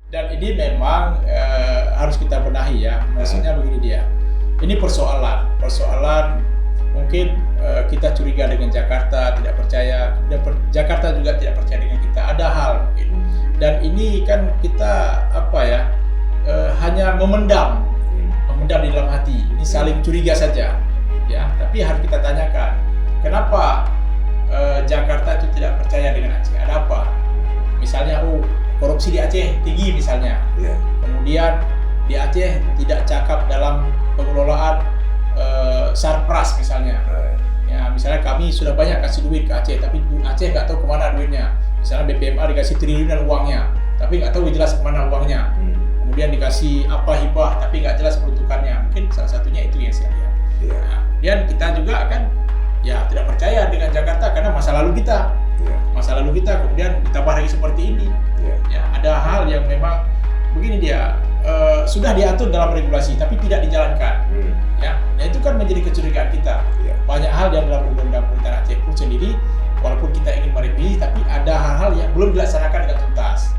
Dan ini memang harus kita benahi ya. Maksudnya begini dia. Ini persoalan mungkin kita curiga dengan Jakarta, tidak percaya, Jakarta juga tidak percaya dengan kita. Ada hal mungkin. Dan ini kan kita hanya memendam di dalam hati. Ini saling curiga saja, ya. Tapi harus kita tanyakan, kenapa Jakarta itu tidak percaya dengan Aceh? Ada apa? Misalnya, korupsi di Aceh tinggi misalnya. Kemudian di Aceh tidak cakap dalam pengelolaan sarpras misalnya. Ya, misalnya kami sudah banyak kasih duit ke Aceh, tapi Aceh nggak tahu kemana duitnya. Misalnya BPMA dikasih triliunan uangnya, tapi nggak tahu jelas kemana uangnya. Kemudian dikasih hibah, tapi nggak jelas peruntukannya. Mungkin salah satunya itu yang saya lihat. Nah, kemudian kita juga kan tidak percaya dengan Jakarta karena masa lalu kita. Kemudian ditambah lagi seperti ini. Ya, ada hal yang memang begini dia sudah diatur dalam regulasi tapi tidak dijalankan. Ya, nah itu kan menjadi kecurigaan kita. Banyak hal yang dalam undang-undang pemerintahan Aceh pun sendiri, walaupun kita ingin merevisi, tapi ada hal-hal yang belum dilaksanakan dengan tuntas.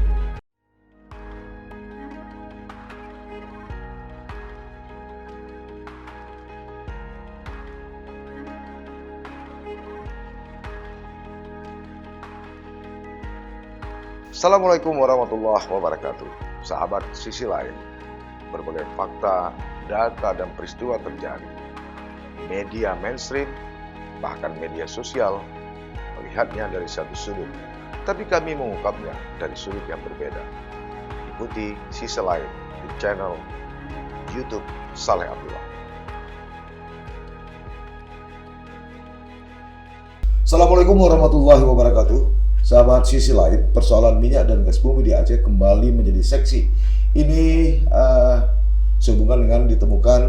Assalamualaikum warahmatullahi wabarakatuh. Sahabat Sisi Lain, berbagai fakta, data, dan peristiwa terjadi. Media mainstream, bahkan media sosial, melihatnya dari satu sudut, tapi kami mengungkapnya dari sudut yang berbeda. Ikuti Sisi Lain di channel YouTube Saleh Abdullah. Assalamualaikum warahmatullahi wabarakatuh. Sahabat Sisi Lain, persoalan minyak dan gas bumi di Aceh kembali menjadi seksi. Ini sehubungan dengan ditemukan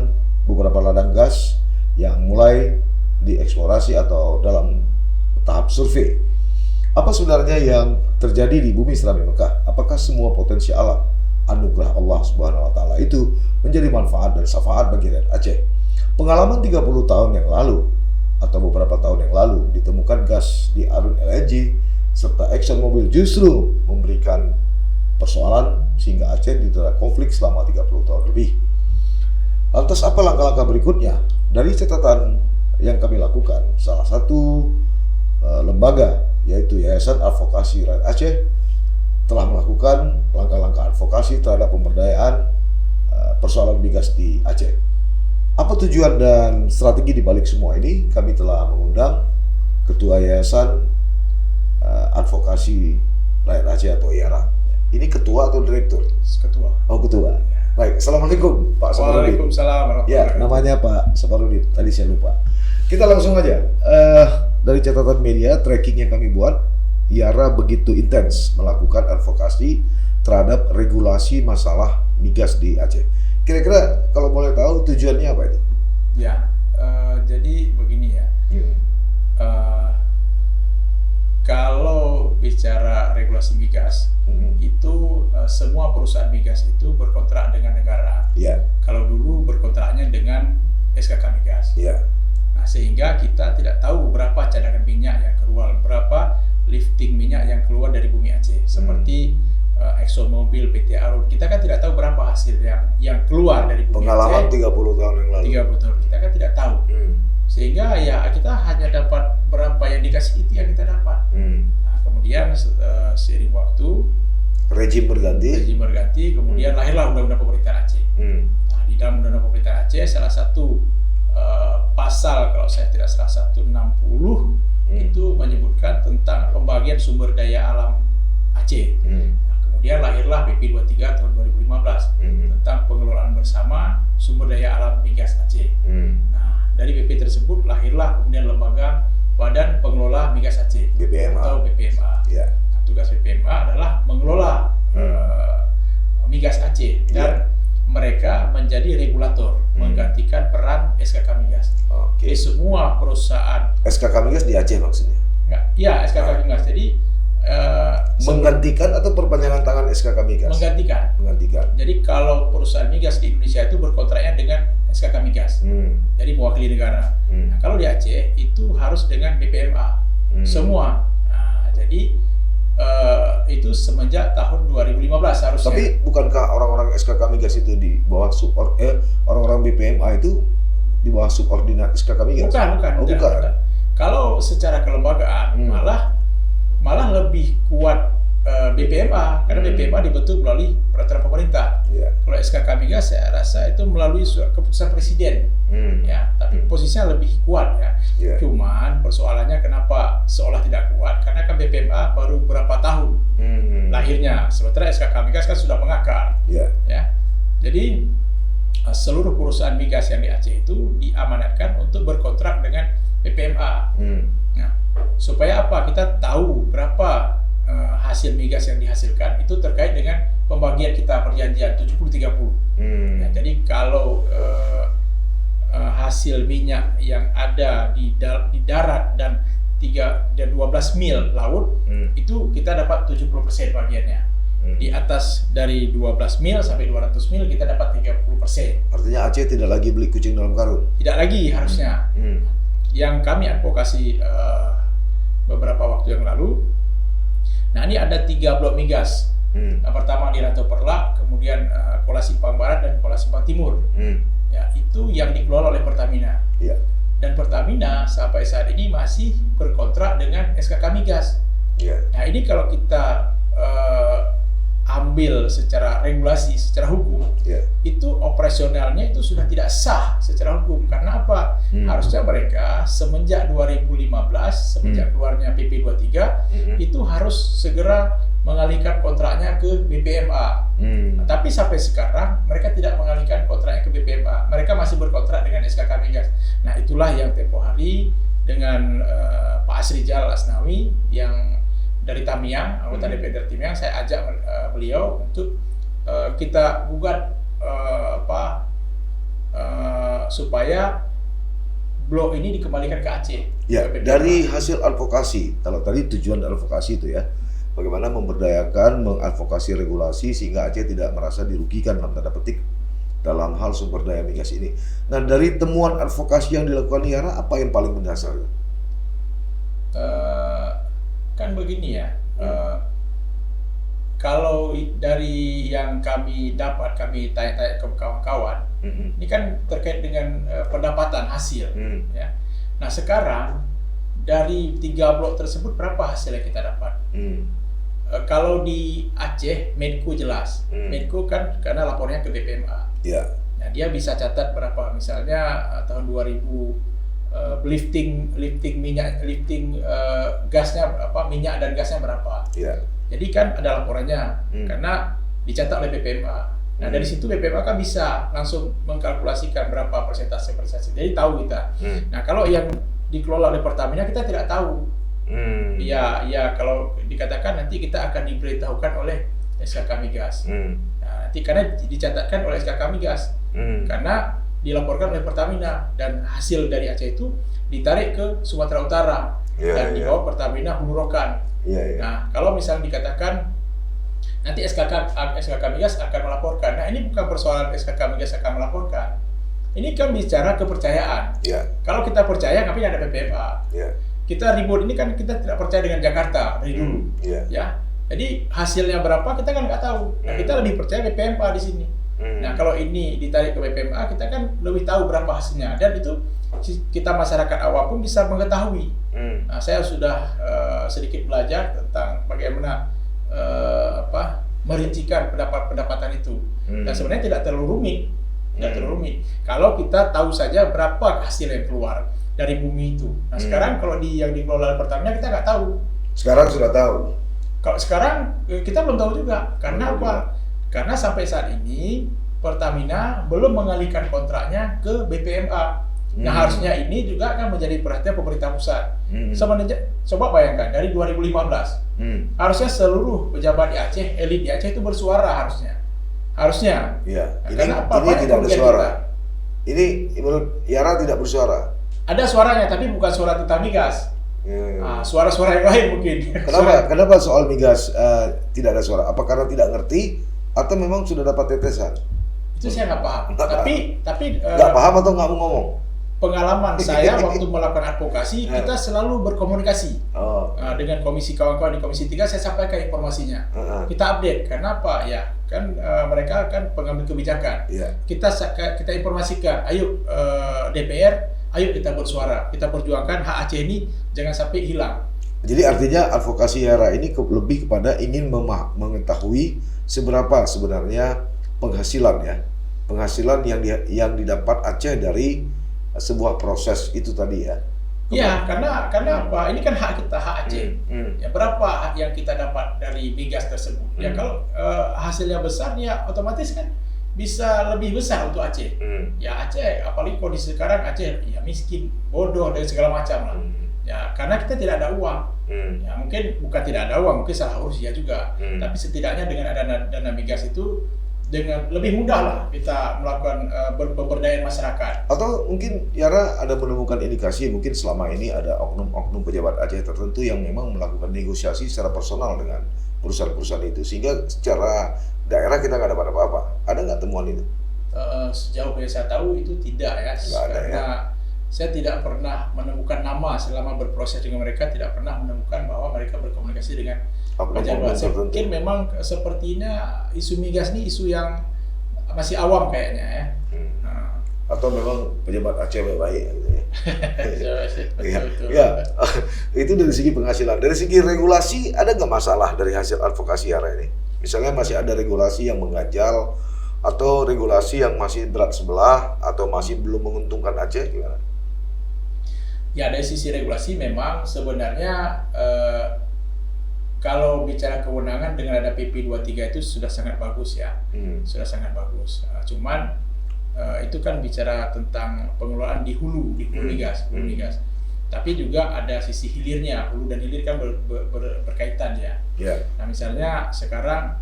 beberapa ladang gas yang mulai dieksplorasi atau dalam tahap survei. Apa sebenarnya yang terjadi di bumi Serami Mekah? Apakah semua potensi alam anugerah Allah Subhanahu wa taala itu menjadi manfaat dan syafaat bagi rakyat Aceh? Pengalaman 30 tahun yang lalu atau beberapa tahun yang lalu ditemukan gas di Arun LNG serta Exxon Mobil justru memberikan persoalan sehingga Aceh didera konflik selama 30 tahun lebih. Lantas apa langkah-langkah berikutnya? Dari catatan yang kami lakukan, salah satu lembaga yaitu Yayasan Advokasi Rakyat Aceh telah melakukan langkah-langkah advokasi terhadap pemberdayaan persoalan migas di Aceh. Apa tujuan dan strategi di balik semua ini? Kami telah mengundang Ketua Yayasan Advokasi Rakyat Aceh atau IARA. Ini ketua atau direktur? Ketua. Oh, ketua. Baik, assalamualaikum Pak Saparudin. Waalaikumsalam warahmatullahi Ya, wabarakatuh. namanya Pak Saparudin. Tadi saya lupa. Kita langsung aja. Dari catatan media tracking yang kami buat, IARA begitu intens melakukan advokasi terhadap regulasi masalah migas di Aceh. Kira-kira kalau boleh tahu tujuannya apa itu? Ya, jadi begini ya. Kalau bicara regulasi migas, itu semua perusahaan migas itu berkontrak dengan negara. Kalau dulu berkontraknya dengan SKK Migas. Nah, sehingga kita tidak tahu berapa cadangan minyak yang keluar, berapa lifting minyak yang keluar dari bumi Aceh. Seperti Exxon Mobil, PT Arun, kita kan tidak tahu berapa hasil yang keluar dari bumi Pengalaman Aceh. 30 tahun yang lalu. 30 tahun, kita kan tidak tahu. Sehingga ya kita hanya dapat berapa yang dikasih, itu yang kita dapat. Nah, kemudian seiring waktu Rejim berganti, kemudian lahirlah Undang-Undang Pemerintahan Aceh. Nah, di dalam Undang-Undang Pemerintahan Aceh salah satu pasal, kalau saya tidak salah, 160 itu menyebutkan tentang pembagian sumber daya alam Aceh. Nah, kemudian lahirlah PP 23 tahun 2015 tentang pengelolaan bersama sumber daya alam migas Aceh. Nah, dari PP tersebut lahirlah kemudian lembaga Badan Pengelola Migas Aceh BPMA. atau BPMA. Nah, tugas BPMA adalah mengelola migas Aceh dan mereka menjadi regulator, menggantikan peran SKK Migas. Jadi semua perusahaan SKK Migas di Aceh maksudnya? SKK Migas. Jadi menggantikan atau perpanjangan tangan SKK Migas? Menggantikan. Jadi kalau perusahaan migas di Indonesia itu berkontraknya dengan SKK Migas, jadi mewakili negara. Nah, kalau di Aceh itu harus dengan BPMA, semua. Nah, jadi itu semenjak tahun 2015 harusnya. Tapi bukankah orang-orang SKK Migas itu di bawah orang-orang BPMA itu di bawah subordinat SKK Migas? Bukan. Kalau secara kelembagaan malah lebih kuat BPMA karena BPMA dibentuk melalui peraturan pemerintah. Kalau SKK Migas saya rasa itu melalui keputusan presiden. Ya, tapi posisinya lebih kuat ya. Cuman persoalannya kenapa seolah tidak kuat? Karena kan BPMA baru berapa tahun lahirnya, sementara SKK Migas kan sudah mengakar. Ya. Jadi seluruh perusahaan migas yang di Aceh itu diamanatkan untuk berkontrak dengan BPMA. Nah, supaya apa? Kita tahu berapa hasil migas yang dihasilkan itu terkait dengan pembagian kita perjanjian 70-30. Nah, jadi kalau hasil minyak yang ada di darat dan 12 mil laut itu kita dapat 70% bagiannya. Di atas dari 12 mil sampai 200 mil kita dapat 30%. Artinya Aceh tidak lagi beli kucing dalam karung? Tidak lagi harusnya. Yang kami advokasi beberapa waktu yang lalu. Nah, ini ada 3 blok migas. Yang pertama di Rantau Perlak, kemudian Kuala Simpang Barat dan Kuala Simpang Timur. Ya, itu yang dikelola oleh Pertamina. Dan Pertamina sampai saat ini masih berkontrak dengan SKK Migas. Nah, ini kalau kita ambil secara regulasi, secara hukum, itu operasionalnya itu sudah tidak sah secara hukum. Karena apa? Harusnya mereka semenjak 2015, semenjak keluarnya PP 23, itu harus segera mengalihkan kontraknya ke BPMA. Nah, tapi sampai sekarang mereka tidak mengalihkan kontraknya ke BPMA. Mereka masih berkontrak dengan SKK Migas. Nah, itulah yang tempoh hari dengan Pak Asrijal Asnawi yang dari Tamiang, anggota DPR Tamiang, saya ajak beliau untuk kita gugat supaya blok ini dikembalikan ke Aceh. Ya, dari hasil advokasi, kalau tadi tujuan advokasi itu ya, bagaimana memberdayakan, mengadvokasi regulasi sehingga Aceh tidak merasa dirugikan dalam tanda petik dalam hal sumber daya migas ini. Nah, dari temuan advokasi yang dilakukan IARA, apa yang paling mendasar? Kan begini ya, kalau dari yang kami dapat, kami tanya-tanya ke kawan-kawan, ini kan terkait dengan pendapatan hasil. Ya. Nah, sekarang dari 3 blok tersebut berapa hasil yang kita dapat? Kalau di Aceh, Medco jelas. Medco kan karena lapornya ke BPMA. Nah, dia bisa catat berapa, misalnya tahun 2000 lifting gasnya berapa, minyak dan gasnya berapa. Jadi kan ada laporannya karena dicatat oleh BPMA. Nah, dari situ BPMA kan bisa langsung mengkalkulasikan berapa persentase. Jadi tahu kita. Nah, kalau yang dikelola oleh Pertamina kita tidak tahu. Ya kalau dikatakan nanti kita akan diberitahukan oleh SKK Migas. Nah, nanti karena dicatatkan oleh SKK Migas. Karena dilaporkan oleh Pertamina dan hasil dari Aceh itu ditarik ke Sumatera Utara dan dibawa Pertamina Hulu Rokan. Nah, kalau misalnya dikatakan nanti SKK Migas akan melaporkan, nah ini bukan persoalan SKK Migas akan melaporkan. Ini kan bicara kepercayaan. Kalau kita percaya, ngapain ada BPMA? Kita ribut ini kan kita tidak percaya dengan Jakarta dari dulu. Ya, jadi hasilnya berapa kita kan nggak tahu. Nah, kita lebih percaya BPMA di sini. Nah, kalau ini ditarik ke BPMA, kita kan lebih tahu berapa hasilnya, dan itu kita masyarakat awam pun bisa mengetahui. Nah, saya sudah sedikit belajar tentang bagaimana merincikan pendapatan itu, dan sebenarnya tidak terlalu rumit. Kalau kita tahu saja berapa hasil yang keluar dari bumi itu. Nah, sekarang kalau yang dikelola Pertamina kita nggak tahu. Sekarang sudah tahu. Kalau sekarang kita belum tahu juga. Karena apa? Karena sampai saat ini Pertamina belum mengalihkan kontraknya ke BPMA. Nah, harusnya ini juga akan menjadi perhatian pemerintah pusat. Sebenarnya coba bayangkan dari 2015 harusnya seluruh pejabat di Aceh, elit di Aceh itu bersuara harusnya. Karena ini tidak bersuara. Ini menurut IARA tidak bersuara. Ada suaranya, tapi bukan suara tentang migas. Suara-suara yang lain mungkin. Kenapa soal migas tidak ada suara? Apa karena tidak ngerti? Atau memang sudah dapat tetesan? Itu saya nggak paham. Tapi nggak paham atau nggak mau ngomong? pengalaman saya waktu melakukan advokasi, kita selalu berkomunikasi dengan komisi kawan-kawan di Komisi 3. Saya sampaikan informasinya, kita update. Karena apa ya, kan mereka kan pengambil kebijakan. Kita informasikan, ayo DPR, ayo kita bersuara, kita perjuangkan hak Aceh ini jangan sampai hilang. Jadi artinya advokasi HERA ini lebih kepada ingin mengetahui seberapa sebenarnya penghasilan yang didapat Aceh dari sebuah proses itu tadi ya. Iya, karena apa? Ini kan hak kita, hak Aceh. Ya, berapa hak yang kita dapat dari migas tersebut? Ya kalau hasilnya besar, ya otomatis kan bisa lebih besar untuk Aceh. Ya Aceh, apalagi kondisi sekarang Aceh ya miskin, bodoh dan segala macam lah. Ya karena kita tidak ada uang. Ya mungkin bukan tidak ada uang, mungkin salah urus ya juga. Tapi setidaknya dengan ada dana migas itu, dengan lebih mudah lah kita melakukan pemberdayaan masyarakat. Atau mungkin Yara ada menemukan indikasi mungkin selama ini ada oknum-oknum pejabat Aceh tertentu yang memang melakukan negosiasi secara personal dengan perusahaan-perusahaan itu, sehingga secara daerah kita nggak dapat apa-apa. Ada nggak temuan itu? Sejauh yang saya tahu itu tidak ya, karena saya tidak pernah menemukan nama selama berproses dengan mereka, tidak pernah menemukan bahwa mereka berkomunikasi dengan pejabat. Saya pikir memang sepertinya isu migas ini isu yang masih awam kayaknya ya. Atau memang pejabat Aceh baik gitu ya. Betul. Ya, itu dari segi penghasilan. Dari segi regulasi ada nggak masalah dari hasil advokasi HERA ini? Misalnya masih ada regulasi yang mengganjal atau regulasi yang masih berat sebelah atau masih belum menguntungkan Aceh, gimana? Ya dari sisi regulasi memang sebenarnya kalau bicara kewenangan dengan ada PP 23 itu sudah sangat bagus ya, sudah sangat bagus. Cuman itu kan bicara tentang pengelolaan di hulu migas. Tapi juga ada sisi hilirnya, hulu dan hilir kan berkaitan ya. Nah misalnya sekarang,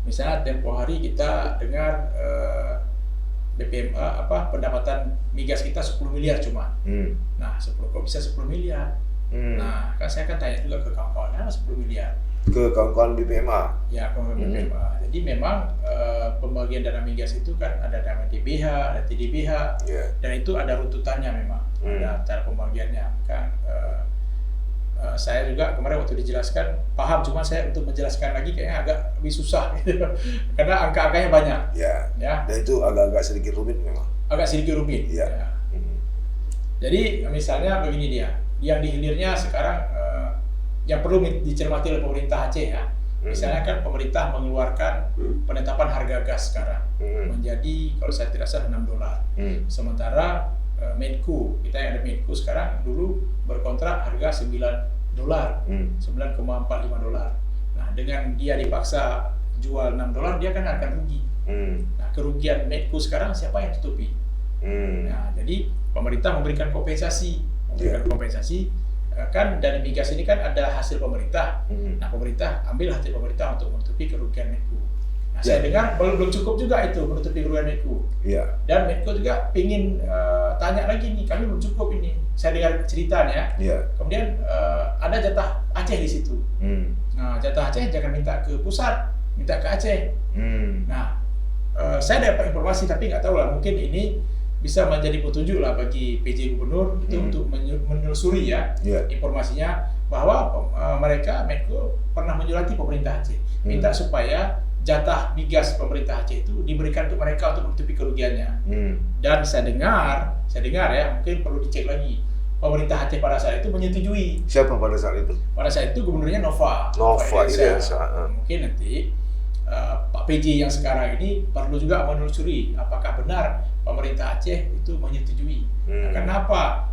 misalnya tempo hari kita dengar BPMA pendapatan migas kita 10 miliar cuma. Nah 10 kok bisa 10 miliar? Nah, kan saya kan tanya juga ke kawan-kawan, 10 miliar. Ke kawan-kawan BPMA? Ya, kawan-kawan BPMA. Jadi memang pembagian dana migas itu kan ada dana DBH, ada TDBH, dan itu ada runtutannya memang, ada cara pembagiannya. Kan saya juga kemarin waktu dijelaskan paham, cuma saya untuk menjelaskan lagi kayaknya agak lebih susah gitu. Karena angka-angkanya banyak. Ya. Dan itu agak sedikit rumit memang. Agak sedikit rumit. Ya. Jadi misalnya begini dia. Yang di hilirnya sekarang yang perlu dicermati oleh pemerintah Aceh ya. Misalnya kan pemerintah mengeluarkan penetapan harga gas sekarang menjadi kalau saya tidak salah $6. Sementara Medco, kita yang ada Medco sekarang dulu berkontrak harga $9, $9,45. Nah dengan dia dipaksa jual $6, dia kan akan rugi. Nah kerugian Medco sekarang siapa yang tutupi? Nah jadi pemerintah memberikan kompensasi. Kan dari migas ini kan ada hasil pemerintah. Nah pemerintah ambil hasil pemerintah untuk menutupi kerugian Medco. Nah saya dengar belum cukup juga itu menutupi kerugian Medco. Dan Medco juga pingin tanya lagi nih, kami belum cukup ini. Saya dengar ceritanya. Kemudian ada jatah Aceh di situ. Nah jatah Aceh jangan minta ke pusat, minta ke Aceh. Nah saya dapat informasi tapi nggak tahu lah, mungkin ini bisa menjadi petunjuk lah bagi PJ Gubernur itu untuk menelusuri ya informasinya bahwa mereka Medco pernah menyurati pemerintah Aceh minta supaya jatah migas pemerintah Aceh itu diberikan ke mereka untuk menutupi kerugiannya. Dan saya dengar ya, mungkin perlu dicek lagi, pemerintah Aceh pada saat itu menyetujui. Siapa pada saat itu? Pada saat itu gubernurnya Nova Mungkin nanti Pak PJ yang sekarang ini perlu juga menelusuri apakah benar pemerintah Aceh itu menyetujui. Nah, kenapa?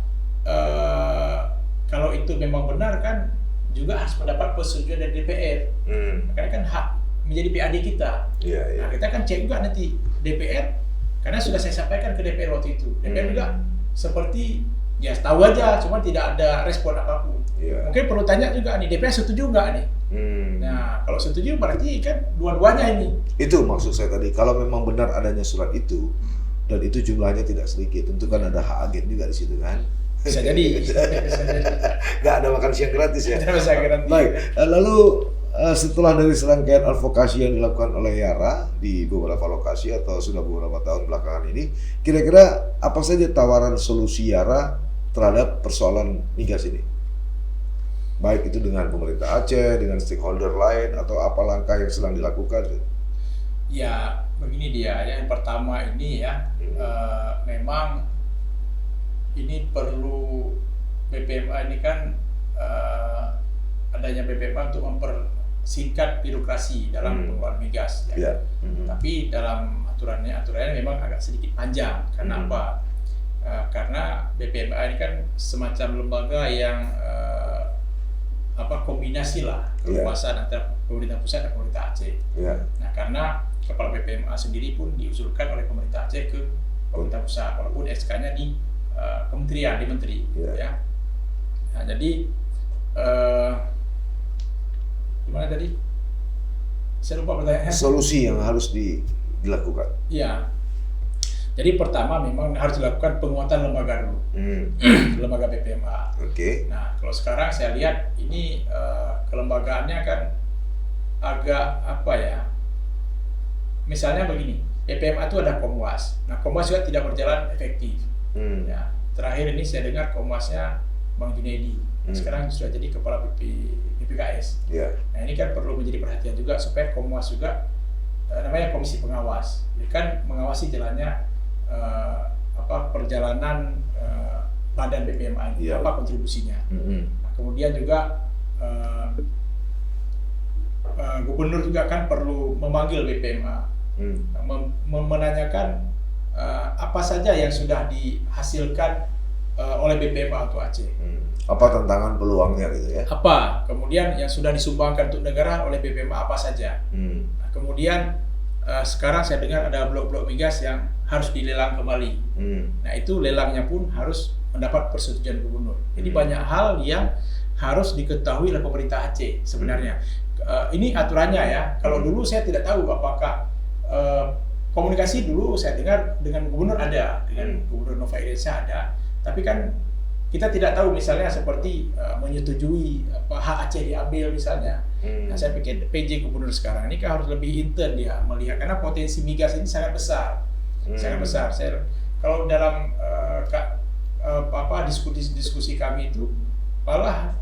Kalau itu memang benar kan juga harus mendapat persetujuan dari DPR. Karena kan hak menjadi PAD kita. Nah, kita kan cek juga nanti DPR, karena sudah saya sampaikan ke DPR waktu itu. DPR juga seperti ya tahu aja, cuma tidak ada respon apapun. Mungkin perlu tanya juga nih, DPR setuju nggak nih? Nah, kalau setuju berarti kan dua-duanya ini. Itu maksud saya tadi, kalau memang benar adanya surat itu dan itu jumlahnya tidak sedikit, tentu kan ada hak agen juga di situ kan. Bisa jadi. Nggak ada makan siang gratis ya. Bisa gratis. Baik, lalu setelah dari serangkaian advokasi yang dilakukan oleh Yara di beberapa lokasi atau sudah beberapa tahun belakangan ini, kira-kira apa saja tawaran solusi Yara terhadap persoalan migas ini? Baik itu dengan pemerintah Aceh, dengan stakeholder lain, atau apa langkah yang sedang dilakukan? Ya, begini dia. Yang pertama ini ya, memang ini perlu BPMA ini kan adanya BPMA untuk mempersingkat birokrasi dalam pengelolaan migas. Ya. Tapi dalam aturannya memang agak sedikit panjang. Karena apa? Karena BPMA ini kan semacam lembaga yang kombinasi lah kekuasaan antara pemerintah pusat dan pemerintah Aceh. Nah, karena kepala BPMA sendiri pun diusulkan oleh pemerintah Aceh ke pemerintah pusat, walaupun SK-nya di kementerian, di menteri. Ya. Nah, jadi gimana tadi? Saya lupa pertanyaannya. Solusi yang harus dilakukan. Ya. Jadi pertama memang harus dilakukan penguatan lembaga dulu, lembaga BPMA. Nah, kalau sekarang saya lihat ini kelembagaannya kan agak misalnya begini, BPMA itu ada Komwas. Nah, Komwas juga tidak berjalan efektif. Ya, terakhir ini saya dengar Komwasnya Bang Junaidi. Sekarang sudah jadi kepala BPKS. Nah, ini kan perlu menjadi perhatian juga supaya Komwas juga namanya komisi pengawas, ya kan mengawasi jalannya perjalanan badan BPMA ini, apa kontribusinya. Nah, kemudian juga gubernur juga kan perlu memanggil BPMA, menanyakan apa saja yang sudah dihasilkan oleh BPMA untuk Aceh. Apa tantangan peluangnya gitu ya? Apa kemudian yang sudah disumbangkan untuk negara oleh BPMA apa saja? Nah, kemudian sekarang saya dengar ada blok-blok migas yang harus dilelang kembali. Nah, itu lelangnya pun harus mendapat persetujuan gubernur. Jadi banyak hal yang harus diketahui oleh pemerintah Aceh sebenarnya. Ini aturannya ya. Kalau dulu saya tidak tahu apakah komunikasi dulu saya dengar dengan gubernur ada, dengan gubernur Nova Iryansah ada. Tapi kan kita tidak tahu misalnya seperti menyetujui hak Aceh diambil misalnya. Nah, saya pikir PJ gubernur sekarang ini kan harus lebih intern dia melihat, karena potensi migas ini sangat besar, sangat besar. Kalau dalam diskusi kami itu malah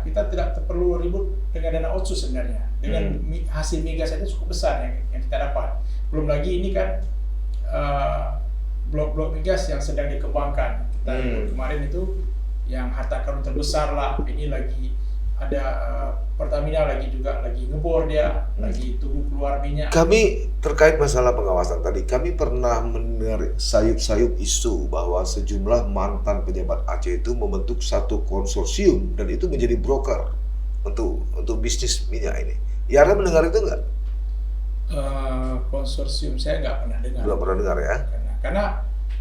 kita tidak perlu ribut dengan dana otsus sebenarnya. Dengan hasil migas itu cukup besar yang kita dapat. Belum lagi ini kan blok-blok migas yang sedang dikembangkan. Kita kemarin itu yang harta karun terbesar lah. Ini lagi ada Pertamina lagi ngebor dia, lagi tunggu keluar minyak. Kami terkait masalah pengawasan tadi, kami pernah mendengar sayup-sayup isu bahwa sejumlah mantan pejabat Aceh itu membentuk satu konsorsium dan itu menjadi broker untuk bisnis minyak ini. Yara mendengar itu enggak? Konsorsium saya nggak pernah dengar. Belum pernah dengar ya?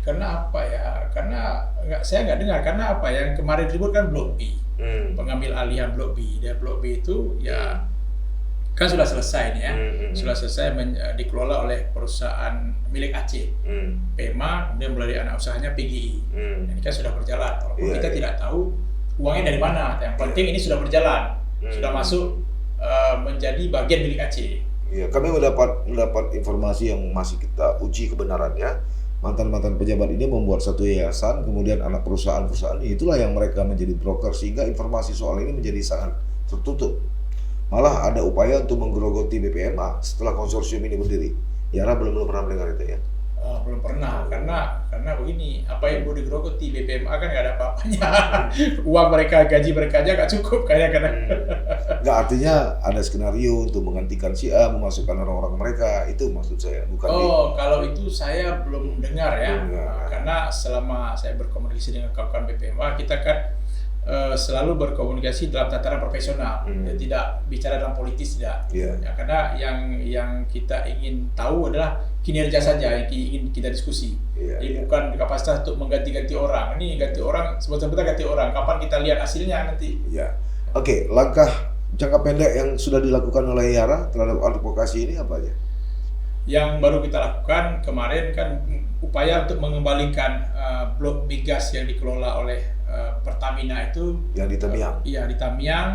Karena apa ya? Saya nggak dengar. Karena apa? Yang kemarin ribut kan Blok B, pengambil alihan Blok B. Dan Blok B itu ya kan sudah selesai nih ya, sudah selesai dikelola oleh perusahaan milik Aceh, PEMA, kemudian melalui anak usahanya PGI. Ini kan sudah berjalan. Walaupun kita tidak tahu uangnya dari mana. Yang penting ini sudah berjalan, sudah masuk menjadi bagian milik Aceh. Ya, kami mendapat informasi yang masih kita uji kebenarannya. Mantan-mantan pejabat ini membuat satu yayasan, kemudian anak perusahaan-perusahaan ini, itulah yang mereka menjadi broker, sehingga informasi soal ini menjadi sangat tertutup. Malah ada upaya untuk menggerogoti BPMA setelah konsorsium ini berdiri. Yara belum pernah mendengar itu ya? Belum pernah, karena begini, apa yang mau digerogoti BPMA kan nggak ada apa-apanya. Uang mereka, gaji mereka aja nggak cukup kayaknya. Nggak, artinya ada skenario untuk menggantikan si A, memasukkan orang-orang mereka, itu maksud saya, bukan. Kalau itu saya belum dengar ya. Karena selama saya berkomunikasi dengan kawan-kawan BPMA, kita kan selalu berkomunikasi dalam tataran profesional, tidak bicara dalam politis, tidak. Ya, karena yang kita ingin tahu adalah kinerja saja yang ingin kita diskusi. Jadi bukan kapasitas untuk mengganti-ganti orang. Ini ganti orang, sebetulnya ganti orang. Kapan kita lihat hasilnya nanti? Oke, langkah jangka pendek yang sudah dilakukan oleh Yara terhadap advokasi ini apa aja? Yang baru kita lakukan kemarin kan upaya untuk mengembalikan blok migas yang dikelola oleh Pertamina itu Yang di Tamiang. Iya, di Tamiang,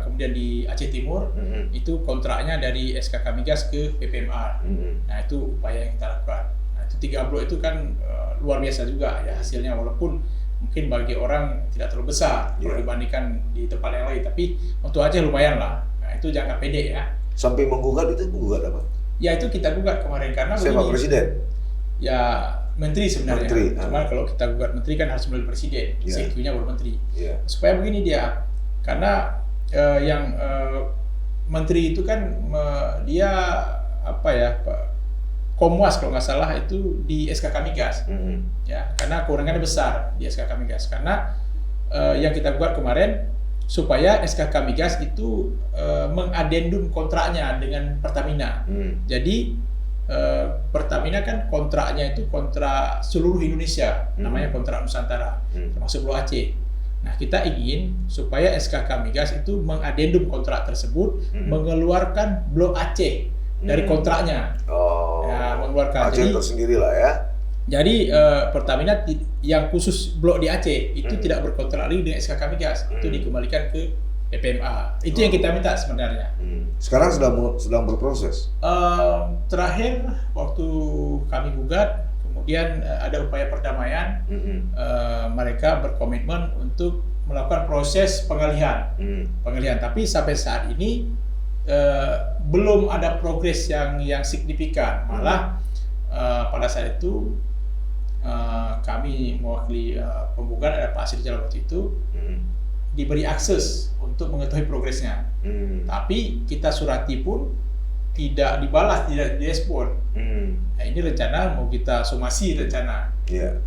kemudian di Aceh Timur, itu kontraknya dari SKK Migas ke PPMR. Nah, itu upaya yang kita lakukan. Nah, itu 3 blok itu kan luar biasa juga ya hasilnya, walaupun mungkin bagi orang tidak terlalu besar kalau dibandingkan di tempat yang lain, tapi untuk Aceh lumayan lah. Nah, itu jangka pendek ya. Sampai menggugat apa? Ya, itu kita gugat kemarin karena Siapa begini. presiden? Ya, menteri sebenarnya. Menteri, Cuman kalau kita gugat menteri kan harus melalui presiden, CQ-nya baru menteri. Supaya begini dia, karena menteri itu kan dia apa ya, Komwas kalau nggak salah itu di SKK Migas, ya, karena kewenangannya besar di SKK Migas. Karena yang kita buat kemarin supaya SKK Migas itu mengadendum kontraknya dengan Pertamina. Jadi Pertamina kan kontraknya itu kontrak seluruh Indonesia, namanya kontrak Nusantara, termasuk Blok Aceh. Nah, kita ingin supaya SKK Migas itu mengadendum kontrak tersebut, mengeluarkan Blok Aceh dari kontraknya. Ya, mengeluarkan. Aceh tersendiri lah ya. Jadi Pertamina yang khusus blok di Aceh itu tidak berkontrak lagi dengan SKK Migas, itu dikembalikan ke PPMA. Itu yang kita minta sebenarnya. Sekarang sedang berproses. Terakhir waktu kami gugat, kemudian ada upaya perdamaian, mereka berkomitmen untuk melakukan proses pengalihan. Tapi sampai saat ini belum ada progres yang signifikan. Malah pada saat itu kami mewakili penggugat, ada Pak Sirjal waktu itu, diberi akses untuk mengetahui progresnya. Tapi kita surati pun tidak dibalas, tidak direspon. Nah, ini rencana mau kita somasi rencana.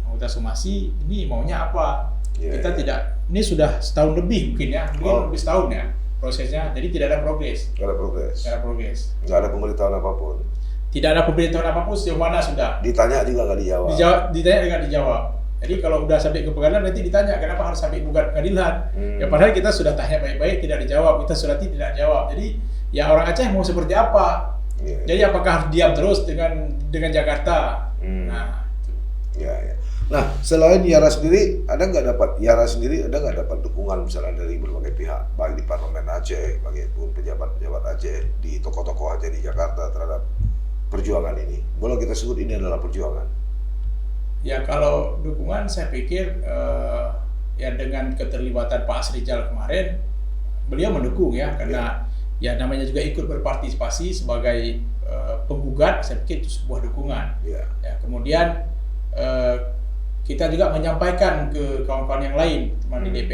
Mau kita somasi, ini maunya apa? Kita tidak, ini sudah setahun lebih mungkin ya, lebih setahun ya prosesnya. Jadi tidak ada progres. Nggak ada progres. Nggak ada pemberitahuan apapun. Tidak ada pemberitahuan apapun sejauh mana sudah. Ditanya juga nggak dijawab. Ditanya dengan dijawab. Jadi kalau udah sampai ke pengadilan nanti ditanya kenapa harus sampai gugat pengadilan. Ya padahal kita sudah tanya baik-baik tidak dijawab, kita surati tidak jawab. Jadi ya orang Aceh mau seperti apa? Jadi apakah harus diam terus dengan Jakarta? Nah, Nah, selain Yara sendiri, Yara sendiri ada nggak dapat dukungan misalnya dari berbagai pihak, baik di Parlemen Aceh, maupun pejabat-pejabat Aceh, di tokoh-tokoh Aceh di Jakarta terhadap perjuangan ini? Boleh kita sebut ini adalah perjuangan? Ya kalau dukungan saya pikir ya dengan keterlibatan Pak Asrijal kemarin, beliau mendukung ya, karena ya namanya juga ikut berpartisipasi sebagai penggugat, saya pikir itu sebuah dukungan. Ya, kemudian kita juga menyampaikan ke kawan-kawan yang lain, teman di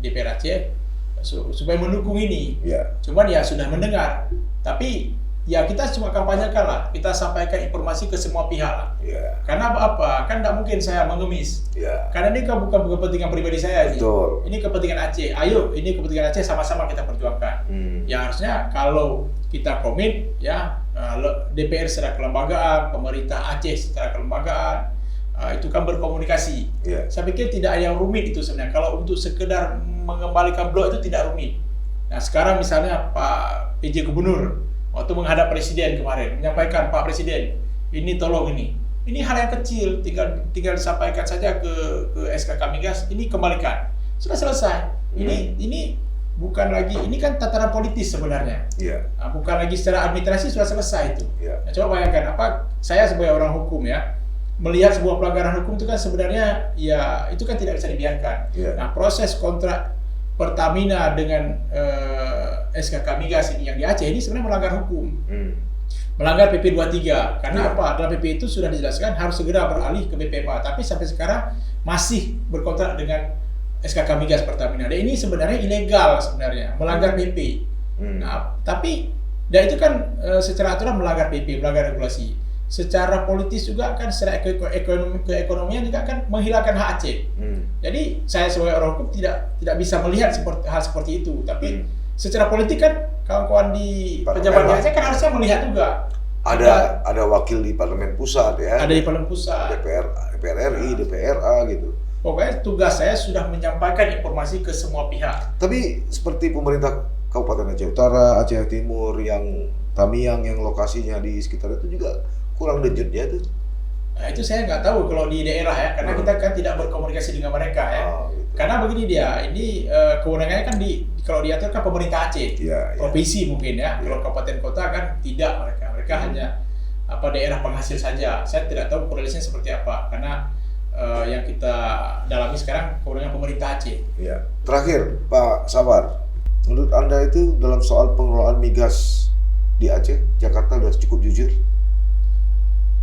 DPR Aceh, supaya mendukung ini. Cuman ya sudah mendengar, tapi ya kita cuma kampanyekan lah, kita sampaikan informasi ke semua pihak lah. Karena apa? Kan tidak mungkin saya mengemis. Karena ini kan bukan kepentingan pribadi saya. Ini kepentingan Aceh. Ayo, ini kepentingan Aceh, sama-sama kita perjuangkan. Ya harusnya kalau kita komit, ya DPR secara kelembagaan, pemerintah Aceh secara kelembagaan, itu kan berkomunikasi. Saya pikir tidak ada yang rumit itu sebenarnya. Kalau untuk sekedar mengembalikan blok itu tidak rumit. Nah sekarang misalnya Pak PJ Gubernur waktu menghadap Presiden kemarin menyampaikan, Pak Presiden, ini tolong ini hal yang kecil, tinggal disampaikan saja ke SKK Migas, ini kembalikan, sudah selesai. Ini bukan lagi, ini kan tataran politis sebenarnya. Nah, bukan lagi secara administrasi, sudah selesai itu. Nah, coba bayangkan, saya sebagai orang hukum ya, melihat sebuah pelanggaran hukum itu kan sebenarnya ya itu kan tidak bisa dibiarkan. Nah, proses kontrak Pertamina dengan SKK Migas ini yang di Aceh ini sebenarnya melanggar hukum, melanggar PP 23. Karena apa? Dalam PP itu sudah dijelaskan harus segera beralih ke BPMA, tapi sampai sekarang masih berkontrak dengan SKK Migas Pertamina. Dan ini sebenarnya ilegal sebenarnya, melanggar PP. Nah, tapi dan itu kan secara aturan melanggar PP, melanggar regulasi. Secara politis juga kan, secara keekonomian juga kan menghilangkan hak Aceh. Jadi saya sebagai orang hukum tidak bisa melihat hal seperti itu. Tapi secara politik kan kawan-kawan di pejabat di Aceh kan harusnya melihat juga. Ada wakil di Parlemen Pusat ya. Ada di Parlemen Pusat. DPR RI, DPRA gitu. Pokoknya tugas saya sudah menyampaikan informasi ke semua pihak. Tapi seperti pemerintah Kabupaten Aceh Utara, Aceh Timur, yang Tamiang yang lokasinya di sekitar itu juga kurang dejutnya tuh. Nah, itu saya nggak tahu kalau di daerah ya, karena kita kan tidak berkomunikasi dengan mereka ya. Gitu. Karena begini dia, ini kewenangannya kan kalau diatur kan pemerintah Aceh, provinsi mungkin ya. Kalau kabupaten kota kan tidak mereka hanya daerah penghasil saja. Saya tidak tahu korelasinya seperti apa, karena yang kita dalami sekarang kewenangan pemerintah Aceh. Ya. Terakhir, Pak Sabar, menurut Anda itu dalam soal pengelolaan migas di Aceh, Jakarta sudah cukup jujur?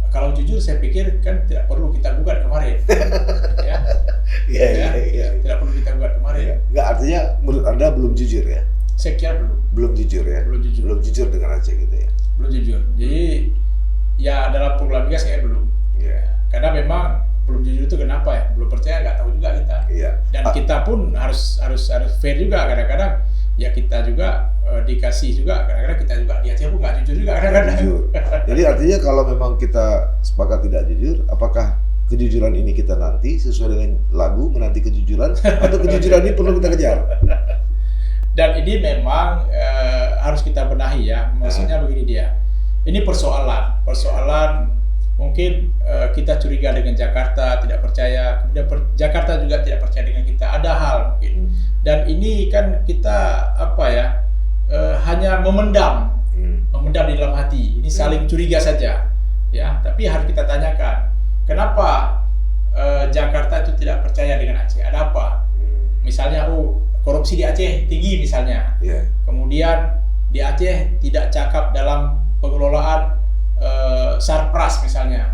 Kalau jujur saya pikir kan tidak perlu kita gugat kemarin. Tidak perlu kita gugat kemarin. Nggak, artinya menurut Anda belum jujur ya? Saya kira belum. Belum jujur ya? Belum jujur dengan Aceh gitu ya? Belum jujur. Jadi ya dalam pengelolaan migas saya belum. Karena memang belum jujur itu kenapa ya? Belum percaya, nggak tahu juga kita. Dan kita pun harus fair juga. Kadang-kadang ya kita juga dikasih juga, kadang-kadang kita juga di Aceh pun nggak jujur juga kadang-kadang. Jadi artinya kalau memang kita sepakat tidak jujur, apakah kejujuran ini kita nanti sesuai dengan lagu menanti kejujuran, atau kejujuran ini perlu kita kejar? Dan ini memang harus kita benahi ya. Maksudnya begini dia, ini persoalan mungkin kita curiga dengan Jakarta, tidak percaya, kemudian Jakarta juga tidak percaya dengan kita. Ada hal mungkin, dan ini kan kita hanya memendam di dalam hati. Ini saling curiga saja, ya. Tapi harus kita tanyakan, kenapa Jakarta itu tidak percaya dengan Aceh? Ada apa? Misalnya, korupsi di Aceh tinggi misalnya. Kemudian di Aceh tidak cakap dalam pengelolaan sarpras misalnya.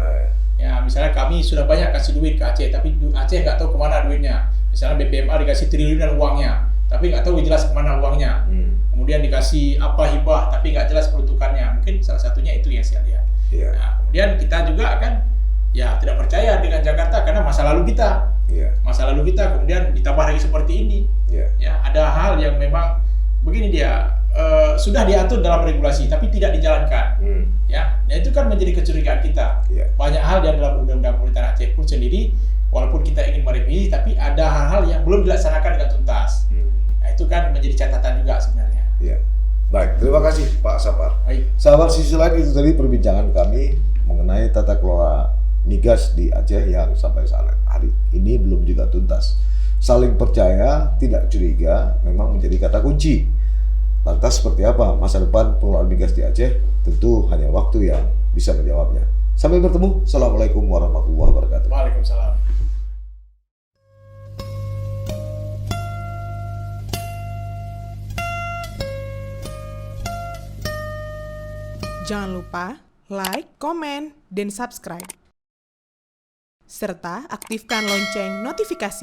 Ya, misalnya kami sudah banyak kasih duit ke Aceh, tapi Aceh nggak tahu kemana duitnya. Misalnya BPMA dikasih triliunan uangnya, tapi nggak tahu jelas kemana uangnya. Kemudian dikasih hibah, tapi nggak jelas peruntukannya. Mungkin salah satunya itu yang saya lihat. Nah, kemudian kita juga kan ya tidak percaya dengan Jakarta karena masa lalu kita. Masa lalu kita kemudian ditambah lagi seperti ini. Ya, ada hal yang memang begini dia sudah diatur dalam regulasi tapi tidak dijalankan. Nah itu kan menjadi kecurigaan kita. Banyak hal yang dalam undang-undang pemerintahan Aceh pun sendiri, walaupun kita ingin merevisi, tapi ada hal-hal yang belum dilaksanakan dengan tuntas. Nah itu kan menjadi catatan juga sebenarnya. Baik, terima kasih Pak Sabar. Baik. Sahabat Sisi Lain, itu tadi perbincangan kami mengenai tata kelola migas di Aceh yang sampai saat hari ini belum juga tuntas. Saling percaya, tidak curiga, memang menjadi kata kunci. Lantas seperti apa masa depan pengelolaan migas di Aceh? Tentu hanya waktu yang bisa menjawabnya. Sampai bertemu. Assalamualaikum warahmatullahi wabarakatuh. Waalaikumsalam. Jangan lupa like, komen, dan subscribe. Serta aktifkan lonceng notifikasi.